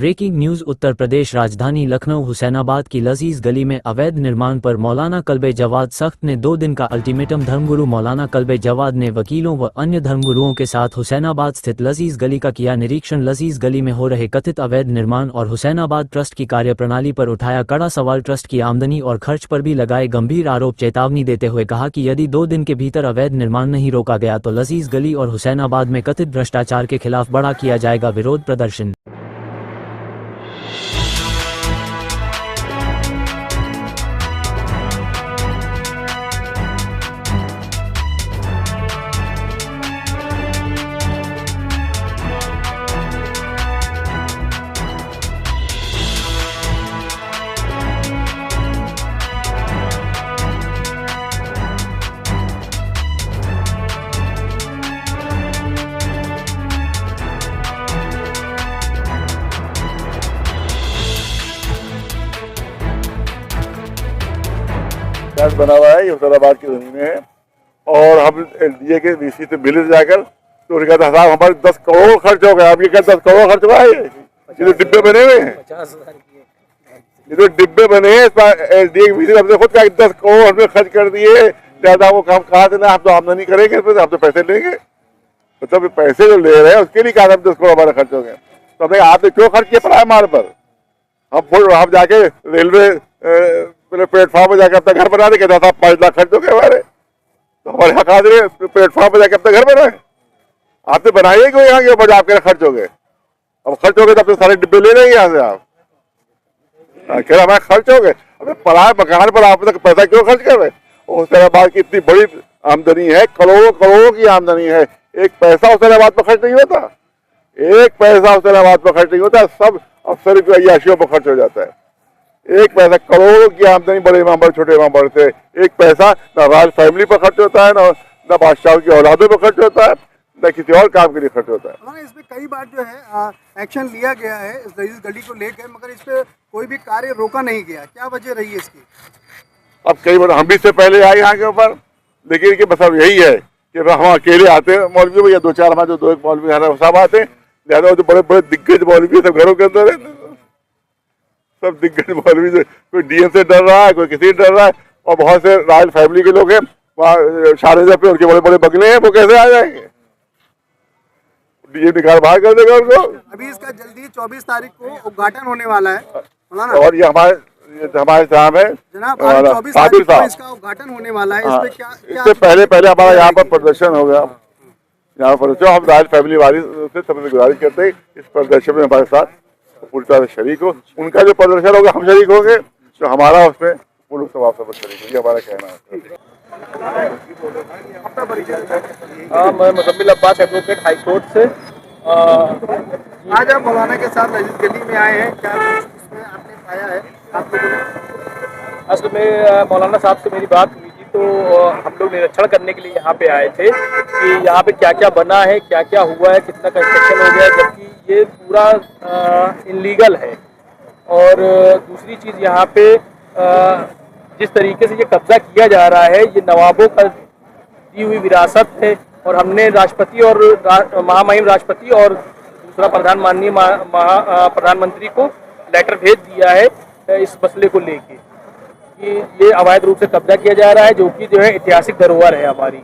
Breaking news Uttar Pradesh राजधानी लखनऊ हुसैनाबाद की लजीज गली में अवैध निर्माण पर मौलाना कल्बे जवाद सख्त ने 2 दिन का अल्टीमेटम। धर्मगुरु मौलाना कल्बे जवाद ने वकीलों व अन्य धर्मगुरुओं के साथ हुसैनाबाद स्थित लजीज गली का किया निरीक्षण। लजीज गली में हो रहे कथित अवैध निर्माण और हुसैनाबाद ट्रस्ट की कार्यप्रणाली पर उठाया कड़ा सवाल। ट्रस्ट की आमदनी और खर्च पर भी लगाए गंभीर आरोप। चेतावनी देते हुए कहा कि यदि 2 दिन के भीतर अवैध निर्माण नहीं रोका गया तो लजीज गली और हुसैनाबाद में कथित भ्रष्टाचार के खिलाफ बड़ा किया जाएगा विरोध प्रदर्शन। बना हुआ है, ये हुसैनाबाद की जमीन है और हम एलडीए के वीसी से मिले जाकर तो उन्होंने कहा साहब हमारे 10 करोड़ खर्च हो गया। अब ये क्या 10 करोड़ खर्च हुआ है? ये तो डिब्बे बने हुए हैं, ये तो डिब्बे बने हैं। एलडीए के वीसी ने हमसे खुद कहा 10 करोड़ हमने खर्च कर दिए, ज्यादा वो काम कहा देना, हम तो आमदनी करेंगे, हम तो पैसे लेंगे। मतलब पैसे जो ले रहे हैं उसके लिए कहा 10 करोड़ हमारे खर्च हो गए। तो हमें आपने क्यों खर्च किया पड़ा हमारे पर? हम जाके रेलवे प्लेटफॉर्म पर जाकर अपना घर बना दे, कहता था 5 लाख खर्च हो गए हमारे, तो हमारे हक हाजिर प्लेटफॉर्म पर जाकर अपना घर बनाए। आपने बनाइए क्यों यहाँ के ऊपर? आपके खर्च हो गए, अब खर्च हो गए तो अपने सारे डिब्बे ले लेंगे यहाँ से आप। कह रहे हमारे खर्च हो गए, अबे पराए मकान पर आप तक पैसा क्यों खर्च कर रहे? हुसैनाबाद की इतनी बड़ी आमदनी है, करोड़ों करोड़ों की आमदनी है, एक पैसा हुसैनाबाद पर खर्च नहीं होता, एक पैसा हुसैनाबाद पर खर्च नहीं होता, सब अफसर की अय्याशियों पर खर्च हो जाता है। एक पैसा, करोड़ों की आमदनी बड़े इमाम बड़े छोटे इमाम बड़े से, एक पैसा ना राज फैमिली पर खर्च होता है, ना बादशाह की औलादों पर खर्च होता है, न किसी और काम के लिए खर्च होता है। इसमें कई बार जो है एक्शन लिया गया है इस गली को लेकर, मगर इस पे कोई भी कार्य रोका नहीं गया, क्या वजह रही है इसकी? अब कई बार हम भी इससे पहले आए यहाँ के ऊपर, लेकिन कि बस अब यही है कि हम अकेले आते हैं मौलवी भैया, 2-4 हमारे जो 2 एक मौलवी साहब आते हैं, ज्यादा जो बड़े बड़े दिग्गज मौलवी सब घरों के अंदर रहते हैं, सब दिग्गज मौलवी से, कोई डीएम से डर रहा है, कोई किसी से डर रहा है, और बहुत से रॉयल फैमिली के लोग हैं वहाँ शारजा पे, उनके बड़े बड़े बंगले हैं, वो कैसे आ जाएंगे? डीएम निकाल बाहर कर देगा उनको। अभी इसका जल्दी 24 तारीख को उद्घाटन होने वाला है और ये हमारे साहब है जनाब, 24 तारीख को इसका उद्घाटन होने वाला है। इसमें क्या इससे पहले हमारा यहाँ पर प्रदर्शन हो गया, यहाँ पर जो हम रॉयल फैमिली वाली से सबसे गुजारिश करते हैं इस प्रदर्शन में हमारे साथ पूरी तरह से शरीक हो। उनका जो प्रदर्शन होगा हम शरीक होंगे, तो हमारा उसमें मुल्क समाज सब शरीक होगी, हमारा कहना है। मैं Muzammil Abbas advocate high court से। आज आप मौलाना के साथ लजीज गली में आए हैं, क्या इसमें आपने पाया है? आप लोगों ने असल में मौलाना साहब से मेरी बात हुई थी, तो हम लोग निरीक्षण करने के लिए यहाँ पे आए थे कि यहाँ पे क्या क्या बना है, क्या क्या हुआ है, कितना कंस्ट्रक्शन हो गया, जबकि ये पूरा इनलीगल है। और दूसरी चीज़ यहाँ पे जिस तरीके से ये कब्जा किया जा रहा है, ये नवाबों का दी हुई विरासत है, और हमने राष्ट्रपति और महामहिम राष्ट्रपति और दूसरा प्रधानमंत्री को लेटर भेज दिया है इस मसले को लेके कि ये अवैध रूप से कब्जा किया जा रहा है, जो कि जो है ऐतिहासिक धरोहर है हमारी।